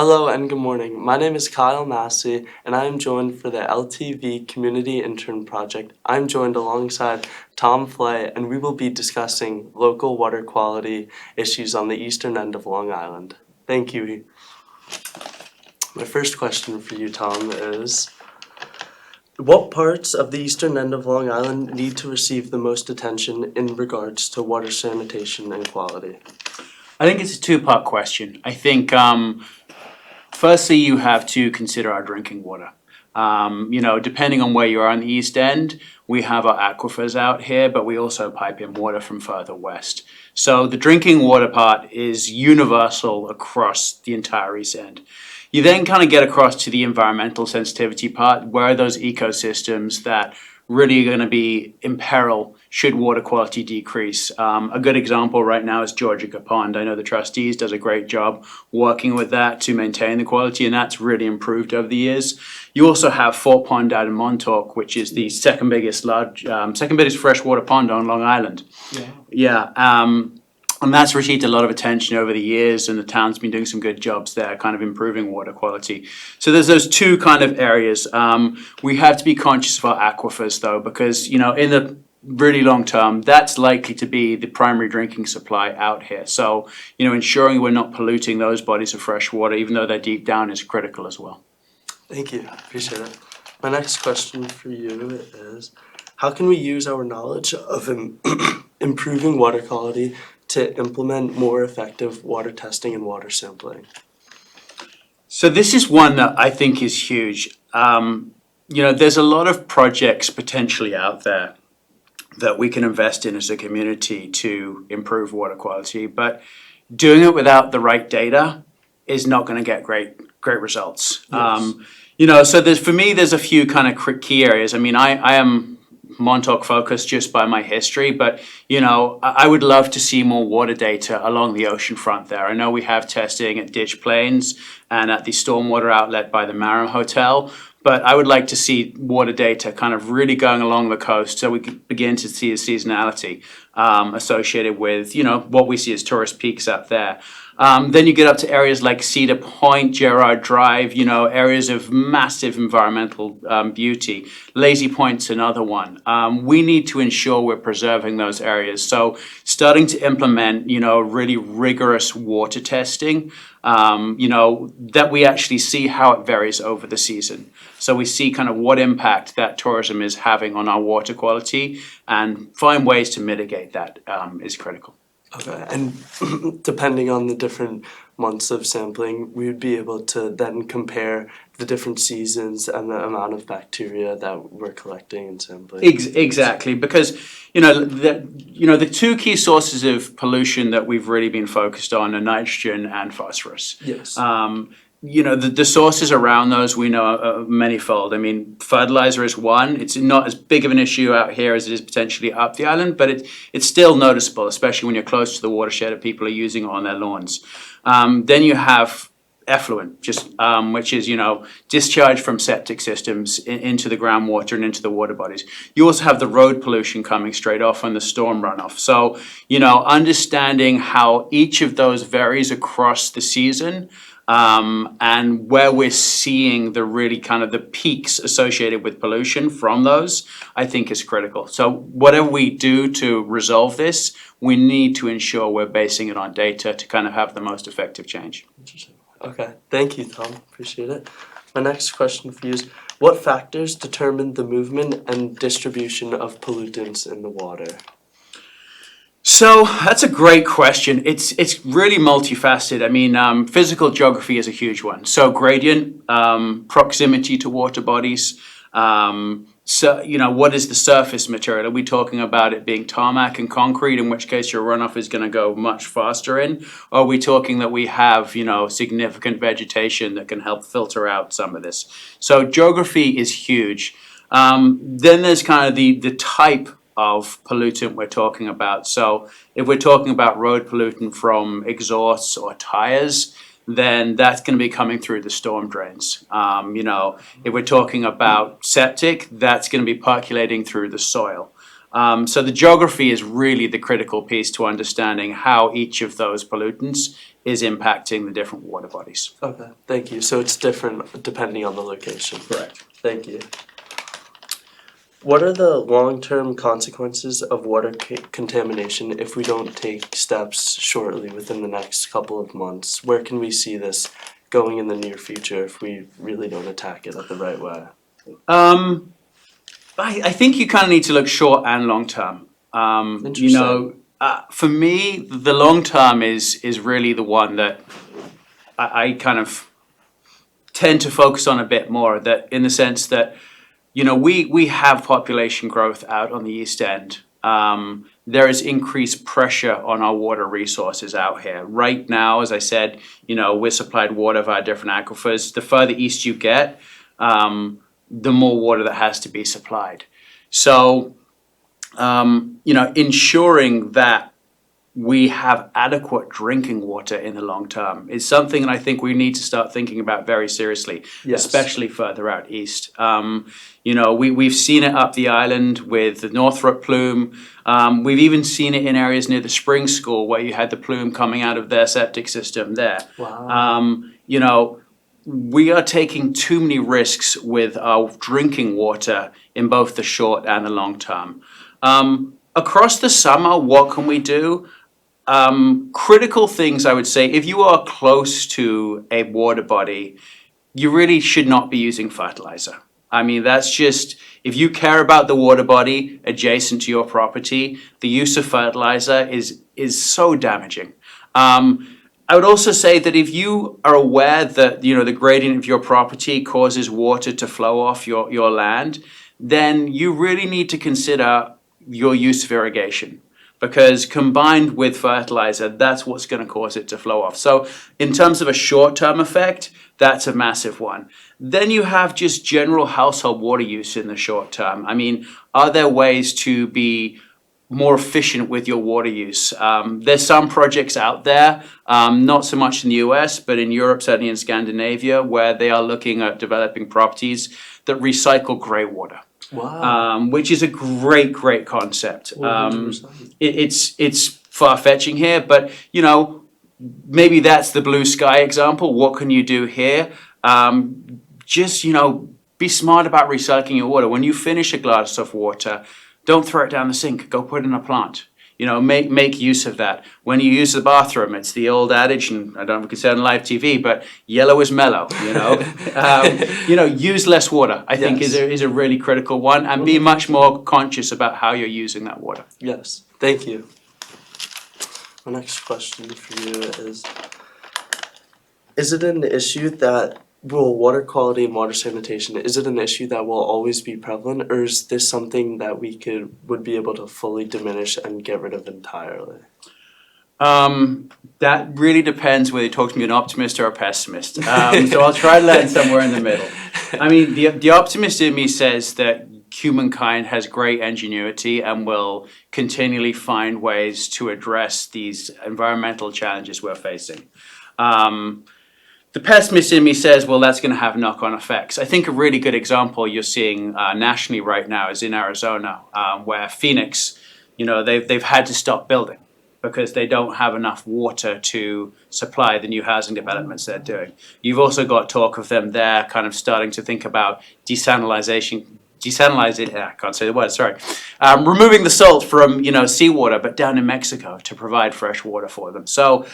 Hello and good morning. My name is Kyle Masi, and I am joined for the LTV Community Intern Project. I'm joined alongside Tom Flay, and we will be discussing local water quality issues on the eastern end of Long Island. Thank you. My first question for you, Tom, is what parts of the eastern end of Long Island need to receive the most attention in regards to water sanitation and quality? I think it's a two-part question. I think firstly you have to consider our drinking water. Depending on where you are on the East End, we have our aquifers out here, but we also pipe in water from further west. So the drinking water part is universal across the entire East End. You then kind of get across to the environmental sensitivity part. Where are those ecosystems that really are going to be in peril should water quality decrease? A good example right now is Georgia Pond. I know the trustees does a great job working with that to maintain the quality, and that's really improved over the years. You also have Fort Pond out in Montauk, which is the second biggest freshwater pond on Long Island. And that's received a lot of attention over the years, and the town's been doing some good jobs there, kind of improving water quality. So there's those two kind of areas. We have to be conscious of our aquifers, though, because, in the really long term, that's likely to be the primary drinking supply out here. So, ensuring we're not polluting those bodies of fresh water, even though they're deep down, is critical as well. Thank you. Appreciate it. My next question for you is, how can we use our knowledge of improving water quality to implement more effective water testing and water sampling? So this is one that I think is huge. There's a lot of projects potentially out there that we can invest in as a community to improve water quality, but doing it without the right data is not going to get great results. Yes. So there's a few kind of key areas. I mean, I am Montauk focused just by my history, but I would love to see more water data along the ocean front there. I know we have testing at Ditch Plains and at the stormwater outlet by the Marham Hotel, but I would like to see water data kind of really going along the coast so we can begin to see a seasonality associated with what we see as tourist peaks up there. Then you get up to areas like Cedar Point, Gerard Drive, areas of massive environmental beauty. Lazy Point's another one. We need to ensure we're preserving those areas. So starting to implement, really rigorous water testing, that we actually see how it varies over the season. So we see kind of what impact that tourism is having on our water quality, and find ways to mitigate that is critical. Okay, and depending on the different months of sampling, we would be able to then compare the different seasons and the amount of bacteria that we're collecting and sampling. Exactly, because the two key sources of pollution that we've really been focused on are nitrogen and phosphorus. Yes. The sources around those we know are manifold. I mean, fertilizer is one. It's not as big of an issue out here as it is potentially up the island, but it's still noticeable, especially when you're close to the watershed and people are using it on their lawns. Then you have effluent, which is discharge from septic systems into the groundwater and into the water bodies. You also have the road pollution coming straight off and the storm runoff. So understanding how each of those varies across the season, and where we're seeing the really kind of the peaks associated with pollution from those, I think is critical. So whatever we do to resolve this, we need to ensure we're basing it on data to kind of have the most effective change. Interesting. Okay, thank you, Tom. Appreciate it. My next question for you is, what factors determine the movement and distribution of pollutants in the water? So that's a great question. It's really multifaceted. I mean, physical geography is a huge one. So gradient, proximity to water bodies. What is the surface material? Are we talking about it being tarmac and concrete, in which case your runoff is going to go much faster in? Or are we talking that we have, significant vegetation that can help filter out some of this? So geography is huge. Then there's kind of the type of pollutant we're talking about. So if we're talking about road pollutant from exhausts or tires, then that's going to be coming through the storm drains. If we're talking about septic, that's going to be percolating through the soil. So the geography is really the critical piece to understanding how each of those pollutants is impacting the different water bodies. Okay, thank you. So it's different depending on the location. Correct. Thank you. What are the long-term consequences of water contamination if we don't take steps shortly within the next couple of months? Where can we see this going in the near future if we really don't attack it at the right way? I think you kind of need to look short and long term. Interesting. For me, the long term is really the one that I kind of tend to focus on a bit more. That in the sense that we have population growth out on the East End. There is increased pressure on our water resources out here. Right now, as I said, we're supplied water via different aquifers. The further east you get, the more water that has to be supplied. So, ensuring that we have adequate drinking water in the long term is something that I think we need to start thinking about very seriously, Yes. especially further out east. We've seen it up the island with the Northrop plume. We've even seen it in areas near the spring school where you had the plume coming out of their septic system there. Wow. We are taking too many risks with our drinking water in both the short and the long term. Across the summer, what can we do? Critical things, I would say, if you are close to a water body, you really should not be using fertilizer. I mean, that's just, if you care about the water body adjacent to your property, the use of fertilizer is so damaging. I would also say that if you are aware that the gradient of your property causes water to flow off your land, then you really need to consider your use of irrigation, because combined with fertilizer, that's what's going to cause it to flow off. So in terms of a short-term effect, that's a massive one. Then you have just general household water use in the short term. I mean, are there ways to be more efficient with your water use? There's some projects out there, not so much in the US, but in Europe, certainly in Scandinavia, where they are looking at developing properties that recycle grey water. Wow. Which is a great concept. 100%. It's far-fetching here, but maybe that's the blue sky example. What can you do here? Just be smart about recycling your water. When you finish a glass of water, don't throw it down the sink. Go put it in a plant. Make use of that. When you use the bathroom, it's the old adage, and I don't know if we can say it on live TV, but yellow is mellow. Use less water, I think, Yes. is a really critical one, and be much more conscious about how you're using that water. Yes, thank you. My next question for you is it an issue that water quality and water sanitation, is it an issue that will always be prevalent, or is this something that we would be able to fully diminish and get rid of entirely? That really depends whether you talk to me an optimist or a pessimist. So I'll try to land somewhere in the middle. I mean, the optimist in me says that humankind has great ingenuity and will continually find ways to address these environmental challenges we're facing. The pessimist in me says, well, that's going to have knock-on effects. I think a really good example you're seeing nationally right now is in Arizona, where Phoenix, they've had to stop building because they don't have enough water to supply the new housing developments they're doing. You've also got talk of them there kind of starting to think about desalinizing, I can't say the word, sorry. Removing the salt from, seawater, but down in Mexico to provide fresh water for them. So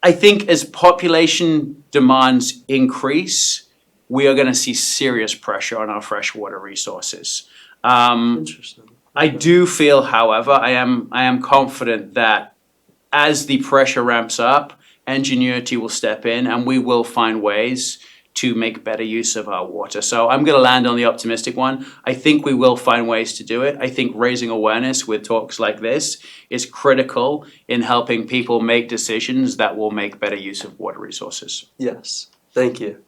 I think as population demands increase, we are going to see serious pressure on our freshwater resources. Interesting. I do feel, however, I am confident that as the pressure ramps up, ingenuity will step in and we will find ways to make better use of our water. So I'm going to land on the optimistic one. I think we will find ways to do it. I think raising awareness with talks like this is critical in helping people make decisions that will make better use of water resources. Yes, thank you.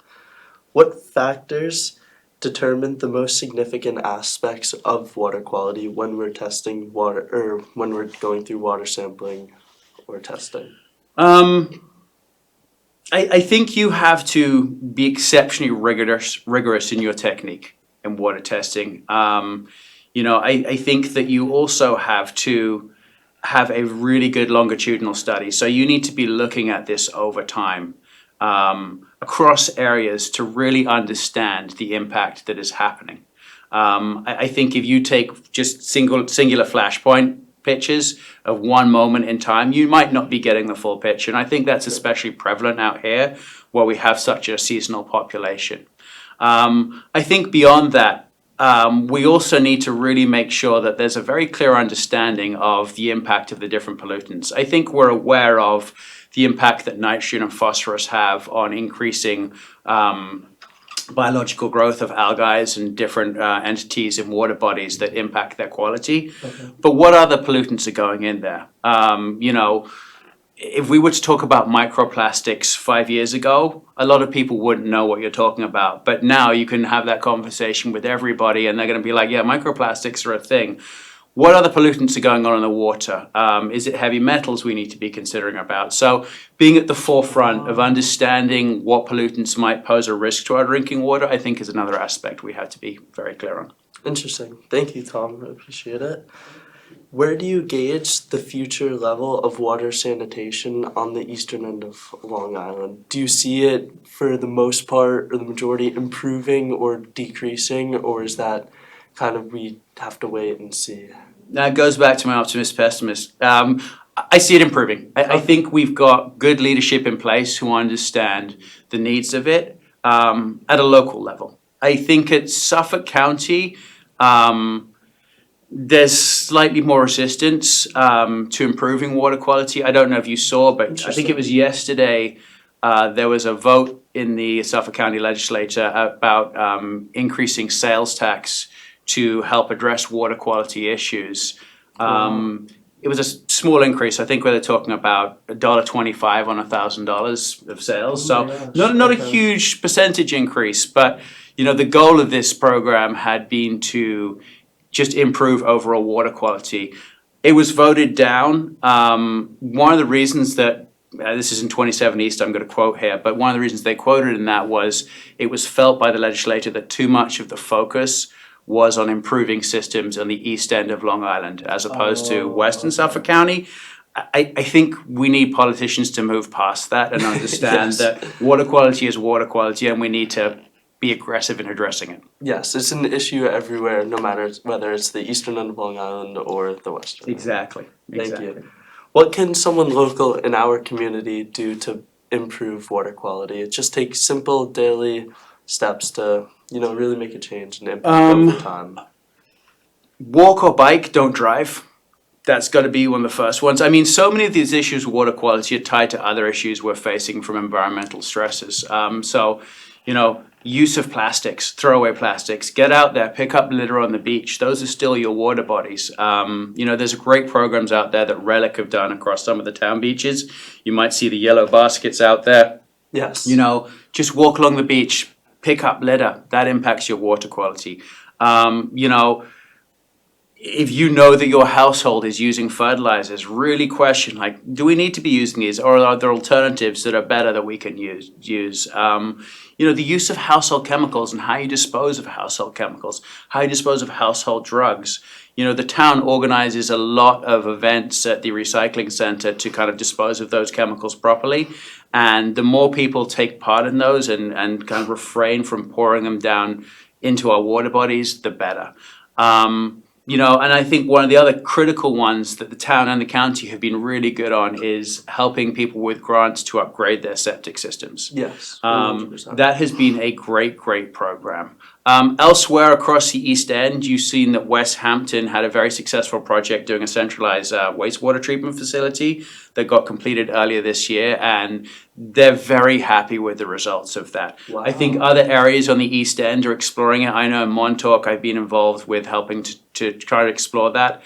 What factors determine the most significant aspects of water quality when we're testing water, or when we're going through water sampling or testing? I think you have to be exceptionally rigorous in your technique in water testing. I think that you also have to have a really good longitudinal study. So you need to be looking at this over time, across areas to really understand the impact that is happening. I think if you take just singular flashpoint pictures of one moment in time, you might not be getting the full picture. And I think that's especially prevalent out here where we have such a seasonal population. I think beyond that, we also need to really make sure that there's a very clear understanding of the impact of the different pollutants. I think we're aware of the impact that nitrogen and phosphorus have on increasing biological growth of algae and different entities in water bodies that impact their quality. Okay. But what other pollutants are going in there? If we were to talk about microplastics 5 years ago, a lot of people wouldn't know what you're talking about. But now you can have that conversation with everybody and they're going to be like, yeah, microplastics are a thing. What other pollutants are going on in the water? Is it heavy metals we need to be considering about? So being at the forefront of understanding what pollutants might pose a risk to our drinking water, I think is another aspect we have to be very clear on. Interesting. Thank you, Tom. I appreciate it. Where do you gauge the future level of water sanitation on the eastern end of Long Island? Do you see it, for the most part or the majority, improving or decreasing, or is that kind of we have to wait and see? That goes back to my optimist pessimist. I see it improving. I think we've got good leadership in place who understand the needs of it at a local level. I think at Suffolk County, there's slightly more resistance to improving water quality. I don't know if you saw, but I think it was yesterday, there was a vote in the Suffolk County legislature about increasing sales tax to help address water quality issues. It was a small increase. I think they're talking about $1.25 on $1,000 of sales. So not a huge percentage increase, but the goal of this program had been to just improve overall water quality. It was voted down. One of the reasons that, this is in 27 East, I'm going to quote here, but one of the reasons they quoted in that was it was felt by the legislature that too much of the focus was on improving systems on the east end of Long Island as opposed to western Suffolk County. I think we need politicians to move past that and understand Yes. that water quality is water quality and we need to be aggressive in addressing it. Yes, it's an issue everywhere, no matter whether it's the eastern end of Long Island or the western. Exactly. Thank you. What can someone local in our community do to improve water quality? It just takes simple daily steps to, really make a change and impact over time. Walk or bike, don't drive. That's got to be one of the first ones. I mean, so many of these issues with water quality are tied to other issues we're facing from environmental stresses. Use of plastics, throwaway plastics, get out there, pick up litter on the beach. Those are still your water bodies. There's great programs out there that Relic have done across some of the town beaches. You might see the yellow baskets out there. Yes. Just walk along the beach, pick up litter. That impacts your water quality. If you know that your household is using fertilizers, really question, do we need to be using these, or are there alternatives that are better that we can use? The use of household chemicals and how you dispose of household chemicals, how you dispose of household drugs. The town organizes a lot of events at the recycling center to kind of dispose of those chemicals properly. And the more people take part in those and kind of refrain from pouring them down into our water bodies, the better. And I think one of the other critical ones that the town and the county have been really good on is helping people with grants to upgrade their septic systems. Yes. 100%. That has been a great program. Elsewhere across the East End, you've seen that West Hampton had a very successful project doing a centralized wastewater treatment facility that got completed earlier this year, and they're very happy with the results of that. Wow. I think other areas on the East End are exploring it. I know in Montauk, I've been involved with helping to try to explore that.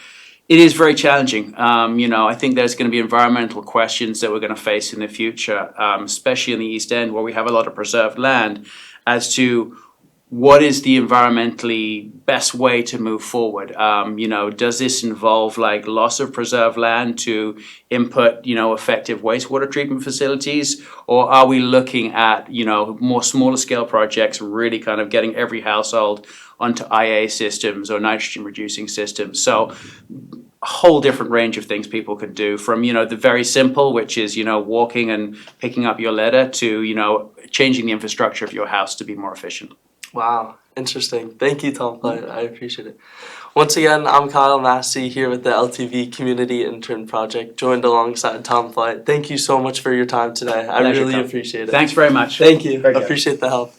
It is very challenging. I think there's going to be environmental questions that we're going to face in the future, especially in the East End where we have a lot of preserved land, as to what is the environmentally best way to move forward? Does this involve like loss of preserved land to input, effective wastewater treatment facilities? Or are we looking at, more smaller scale projects, really kind of getting every household onto IA systems or nitrogen reducing systems? So a whole different range of things people can do, from the very simple, which is walking and picking up your litter, to changing the infrastructure of your house to be more efficient. Wow, interesting. Thank you, Tom. I appreciate it. Once again, I'm Kyle Masi here with the LTV Community Intern Project, joined alongside Tom Flight. Thank you so much for your time today. I Pleasure, really Kyle. appreciate it. Thanks very much. Thank you. Very good. Appreciate the help.